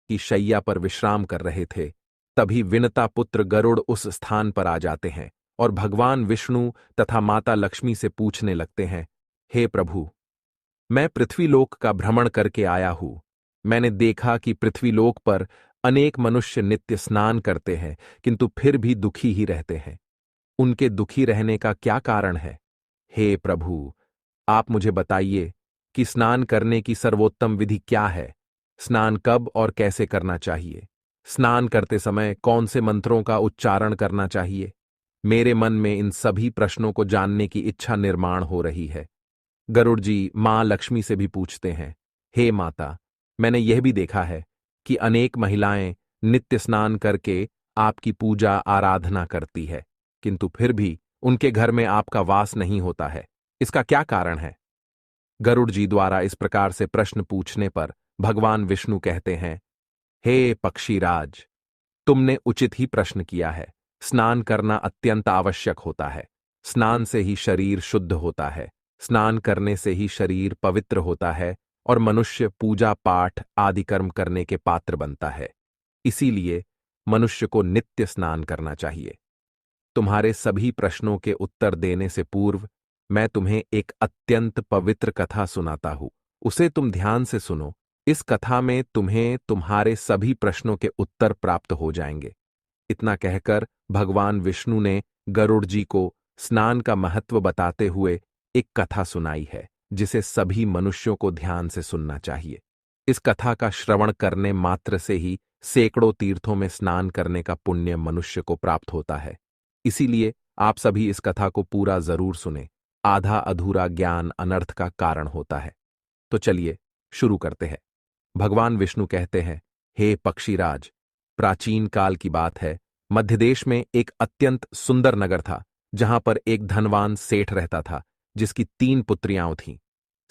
की शैया पर विश्राम कर रहे थे, तभी विनता पुत्र गरुड़ उस स्थान पर आ जाते हैं और भगवान विष्णु तथा माता लक्ष्मी से पूछने लगते हैं, हे प्रभु, मैं पृथ्वीलोक का भ्रमण करके आया हूं। मैंने देखा कि पृथ्वीलोक पर अनेक मनुष्य नित्य स्नान करते हैं, किंतु फिर भी दुखी ही रहते हैं। उनके दुखी रहने का क्या कारण है? हे प्रभु, आप मुझे बताइए कि स्नान करने की सर्वोत्तम विधि क्या है? स्नान कब और कैसे करना चाहिए? स्नान करते समय कौन से मंत्रों का उच्चारण करना चाहिए? मेरे मन में इन सभी प्रश्नों को जानने की इच्छा निर्माण हो रही है। गरुड़ जी मां लक्ष्मी से भी पूछते हैं, हे माता, मैंने यह भी देखा है कि अनेक महिलाएं नित्य स्नान करके आपकी पूजा आराधना करती है, किंतु फिर भी उनके घर में आपका वास नहीं होता है। इसका क्या कारण है? गरुड़ जी द्वारा इस प्रकार से प्रश्न पूछने पर भगवान विष्णु कहते हैं, हे पक्षीराज, तुमने उचित ही प्रश्न किया है। स्नान करना अत्यंत आवश्यक होता है। स्नान से ही शरीर शुद्ध होता है। स्नान करने से ही शरीर पवित्र होता है और मनुष्य पूजा पाठ आदि कर्म करने के पात्र बनता है। इसीलिए मनुष्य को नित्य स्नान करना चाहिए। तुम्हारे सभी प्रश्नों के उत्तर देने से पूर्व मैं तुम्हें एक अत्यंत पवित्र कथा सुनाता हूं। उसे तुम ध्यान से सुनो। इस कथा में तुम्हें तुम्हारे सभी प्रश्नों के उत्तर प्राप्त हो जाएंगे। इतना कहकर भगवान विष्णु ने गरुड़ जी को स्नान का महत्व बताते हुए एक कथा सुनाई है, जिसे सभी मनुष्यों को ध्यान से सुनना चाहिए। इस कथा का श्रवण करने मात्र से ही सैकड़ों तीर्थों में स्नान करने का पुण्य मनुष्य को प्राप्त होता है। इसीलिए आप सभी इस कथा को पूरा जरूर सुने। आधा अधूरा ज्ञान अनर्थ का कारण होता है। तो चलिए शुरू करते हैं। भगवान विष्णु कहते हैं, हे पक्षीराज, प्राचीन काल की बात है। मध्य देश में एक अत्यंत सुंदर नगर था, जहां पर एक धनवान सेठ रहता था, जिसकी 3 पुत्रियां थीं।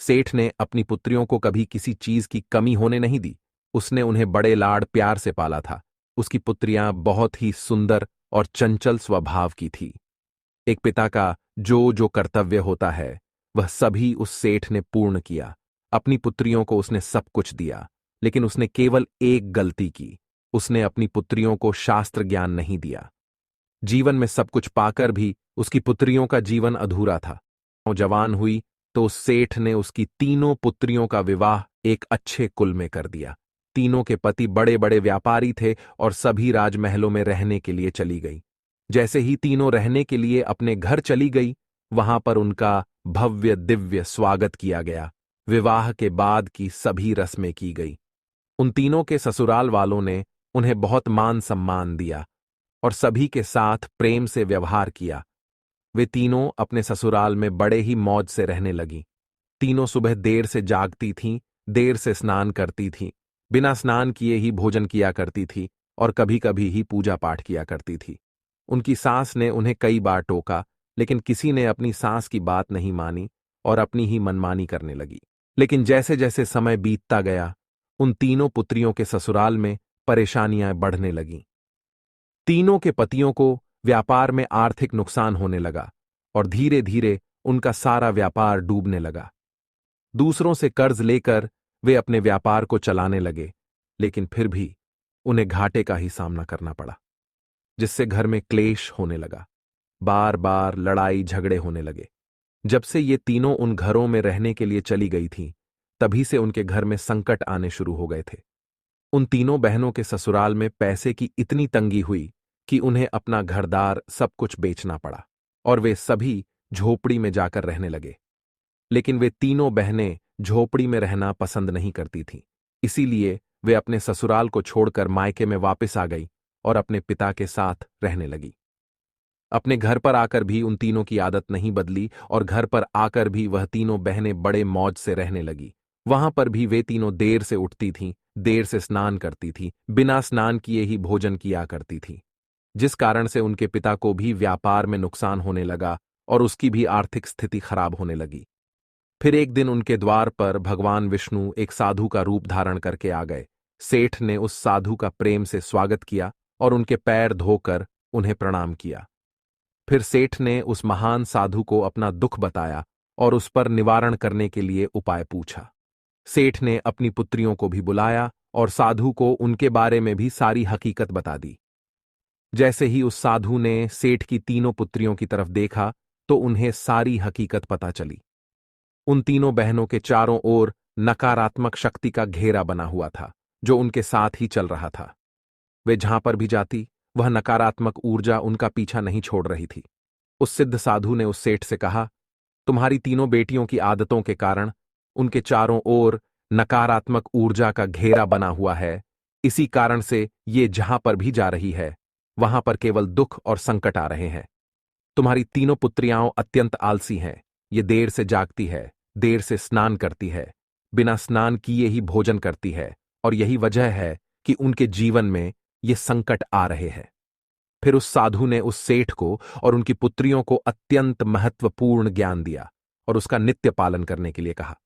सेठ ने अपनी पुत्रियों को कभी किसी चीज की कमी होने नहीं दी। उसने उन्हें बड़े लाड़ प्यार से पाला था। उसकी पुत्रियां बहुत ही सुंदर और चंचल स्वभाव की थी। एक पिता का जो जो कर्तव्य होता है, वह सभी उस सेठ ने पूर्ण किया। अपनी पुत्रियों को उसने सब कुछ दिया, लेकिन उसने केवल एक गलती की। उसने अपनी पुत्रियों को शास्त्र ज्ञान नहीं दिया। जीवन में सब कुछ पाकर भी उसकी पुत्रियों का जीवन अधूरा था। वो जवान हुई तो उस सेठ ने उसकी तीनों पुत्रियों का विवाह एक अच्छे कुल में कर दिया। तीनों के पति बड़े बड़े व्यापारी थे और सभी राजमहलों में रहने के लिए चली गई। जैसे ही तीनों रहने के लिए अपने घर चली गई, वहां पर उनका भव्य दिव्य स्वागत किया गया। विवाह के बाद की सभी रस्में की गई। उन तीनों के ससुराल वालों ने उन्हें बहुत मान सम्मान दिया और सभी के साथ प्रेम से व्यवहार किया। वे तीनों अपने ससुराल में बड़े ही मौज से रहने लगीं। तीनों सुबह देर से जागती थीं, देर से स्नान करती थीं, बिना स्नान किए ही भोजन किया करती थी और कभी कभी ही पूजा पाठ किया करती थी। उनकी सास ने उन्हें कई बार टोका, लेकिन किसी ने अपनी सास की बात नहीं मानी और अपनी ही मनमानी करने लगी। लेकिन जैसे जैसे समय बीतता गया, उन तीनों पुत्रियों के ससुराल में परेशानियां बढ़ने लगीं। तीनों के पतियों को व्यापार में आर्थिक नुकसान होने लगा और धीरे धीरे उनका सारा व्यापार डूबने लगा। दूसरों से कर्ज लेकर वे अपने व्यापार को चलाने लगे, लेकिन फिर भी उन्हें घाटे का ही सामना करना पड़ा, जिससे घर में क्लेश होने लगा। बार बार लड़ाई झगड़े होने लगे। जब से ये तीनों उन घरों में रहने के लिए चली गई थीं, तभी से उनके घर में संकट आने शुरू हो गए थे। उन तीनों बहनों के ससुराल में पैसे की इतनी तंगी हुई कि उन्हें अपना घरदार सब कुछ बेचना पड़ा और वे सभी झोपड़ी में जाकर रहने लगे। लेकिन वे तीनों बहनें झोपड़ी में रहना पसंद नहीं करती थीं। इसीलिए वे अपने ससुराल को छोड़कर मायके में वापस आ गई और अपने पिता के साथ रहने लगी। अपने घर पर आकर भी उन तीनों की आदत नहीं बदली और घर पर आकर भी वह तीनों बहनें बड़े मौज से रहने लगी। वहां पर भी वे तीनों देर से उठती थीं, देर से स्नान करती थीं, बिना स्नान किए ही भोजन किया करती थीं, जिस कारण से उनके पिता को भी व्यापार में नुकसान होने लगा और उसकी भी आर्थिक स्थिति खराब होने लगी। फिर एक दिन उनके द्वार पर भगवान विष्णु एक साधु का रूप धारण करके आ गए। सेठ ने उस साधु का प्रेम से स्वागत किया और उनके पैर धोकर उन्हें प्रणाम किया। फिर सेठ ने उस महान साधु को अपना दुख बताया और उस पर निवारण करने के लिए उपाय पूछा। सेठ ने अपनी पुत्रियों को भी बुलाया और साधु को उनके बारे में भी सारी हकीकत बता दी। जैसे ही उस साधु ने सेठ की तीनों पुत्रियों की तरफ देखा तो उन्हें सारी हकीकत पता चली। उन तीनों बहनों के चारों ओर नकारात्मक शक्ति का घेरा बना हुआ था जो उनके साथ ही चल रहा था। वे जहां पर भी जाती वह नकारात्मक ऊर्जा उनका पीछा नहीं छोड़ रही थी। उस सिद्ध साधु ने उस सेठ से कहा, तुम्हारी तीनों बेटियों की आदतों के कारण उनके चारों ओर नकारात्मक ऊर्जा का घेरा बना हुआ है। इसी कारण से ये जहां पर भी जा रही है वहां पर केवल दुख और संकट आ रहे हैं। तुम्हारी तीनों पुत्रियां अत्यंत आलसी हैं। ये देर से जागती है, देर से स्नान करती है, बिना स्नान किए ही भोजन करती है और यही वजह है कि उनके जीवन में ये संकट आ रहे हैं। फिर उस साधु ने उस सेठ को और उनकी पुत्रियों को अत्यंत महत्वपूर्ण ज्ञान दिया और उसका नित्य पालन करने के लिए कहा।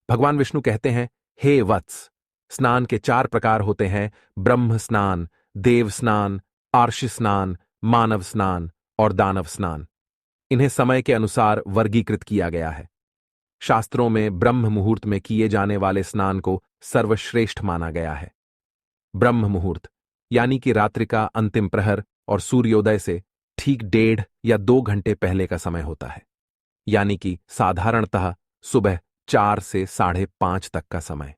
भगवान विष्णु कहते हैं, हे वत्स, स्नान के 4 प्रकार होते हैं: ब्रह्म स्नान, देव स्नान, आर्ष स्नान, मानव स्नान और दानव स्नान। इन्हें समय के अनुसार वर्गीकृत किया गया है। शास्त्रों में ब्रह्म मुहूर्त में किए जाने वाले स्नान को सर्वश्रेष्ठ माना गया है। ब्रह्म मुहूर्त यानी कि रात्रि का अंतिम प्रहर और सूर्योदय से ठीक 1.5 या 2 घंटे पहले का समय होता है, यानी कि साधारणतः सुबह 4 से 5:30 तक का समय।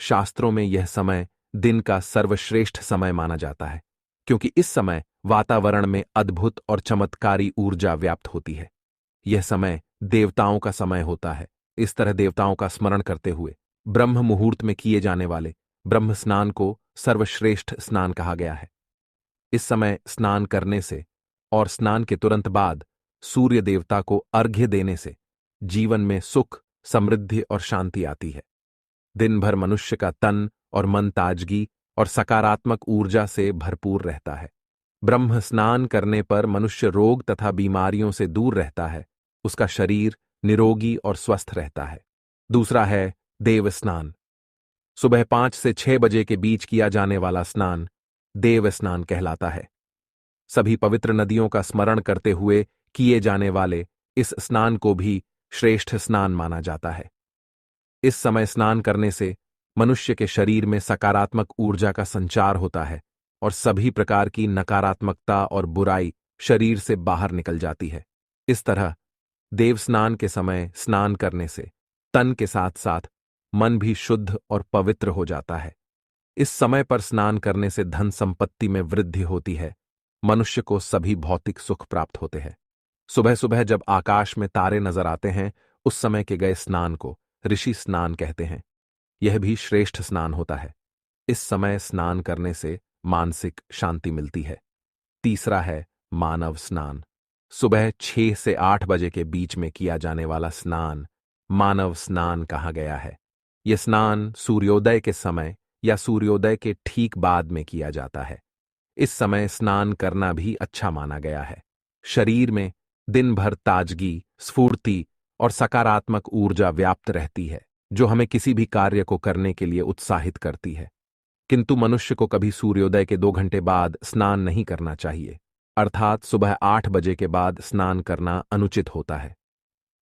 शास्त्रों में यह समय दिन का सर्वश्रेष्ठ समय माना जाता है क्योंकि इस समय वातावरण में अद्भुत और चमत्कारी ऊर्जा व्याप्त होती है। यह समय देवताओं का समय होता है। इस तरह देवताओं का स्मरण करते हुए ब्रह्म मुहूर्त में किए जाने वाले ब्रह्म स्नान को सर्वश्रेष्ठ स्नान कहा गया है। इस समय स्नान करने से और स्नान के तुरंत बाद सूर्य देवता को अर्घ्य देने से जीवन में सुख, समृद्धि और शांति आती है। दिन भर मनुष्य का तन और मन ताजगी और सकारात्मक ऊर्जा से भरपूर रहता है। ब्रह्म स्नान करने पर मनुष्य रोग तथा बीमारियों से दूर रहता है। उसका शरीर निरोगी और स्वस्थ रहता है। दूसरा है देव स्नान। सुबह 5 से 6 बजे के बीच किया जाने वाला स्नान देव स्नान कहलाता है। सभी पवित्र नदियों का स्मरण करते हुए किए जाने वाले इस स्नान को भी श्रेष्ठ स्नान माना जाता है। इस समय स्नान करने से मनुष्य के शरीर में सकारात्मक ऊर्जा का संचार होता है और सभी प्रकार की नकारात्मकता और बुराई शरीर से बाहर निकल जाती है। इस तरह देव स्नान के समय स्नान करने से तन के साथ साथ मन भी शुद्ध और पवित्र हो जाता है। इस समय पर स्नान करने से धन संपत्ति में वृद्धि होती है। मनुष्य को सभी भौतिक सुख प्राप्त होते हैं। सुबह सुबह जब आकाश में तारे नजर आते हैं उस समय के गए स्नान को ऋषि स्नान कहते हैं। यह भी श्रेष्ठ स्नान होता है। इस समय स्नान करने से मानसिक शांति मिलती है। तीसरा है मानव स्नान। सुबह 6 से 8 बजे के बीच में किया जाने वाला स्नान मानव स्नान कहा गया है। यह स्नान सूर्योदय के समय या सूर्योदय के ठीक बाद में किया जाता है। इस समय स्नान करना भी अच्छा माना गया है। शरीर में दिन भर ताजगी, स्फूर्ति और सकारात्मक ऊर्जा व्याप्त रहती है जो हमें किसी भी कार्य को करने के लिए उत्साहित करती है। किंतु मनुष्य को कभी सूर्योदय के 2 घंटे बाद स्नान नहीं करना चाहिए, अर्थात सुबह 8 बजे के बाद स्नान करना अनुचित होता है।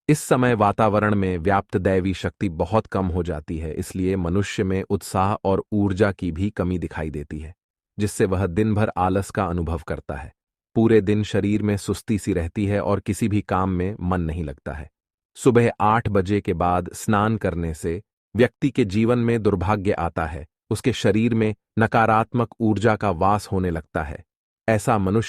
इस समय वातावरण में व्याप्त दैवी शक्ति बहुत कम हो जाती है, इसलिए मनुष्य में उत्साह और ऊर्जा की भी कमी दिखाई देती है, जिससे वह दिन भर आलस का अनुभव करता है। पूरे दिन शरीर में सुस्ती सी रहती है और किसी भी काम में मन नहीं लगता है। सुबह 8 बजे के बाद स्नान करने से व्यक्ति के जीवन में दुर्भाग्य आता है। उसके शरीर में नकारात्मक ऊर्जा का वास होने लगता है। ऐसा मनुष्य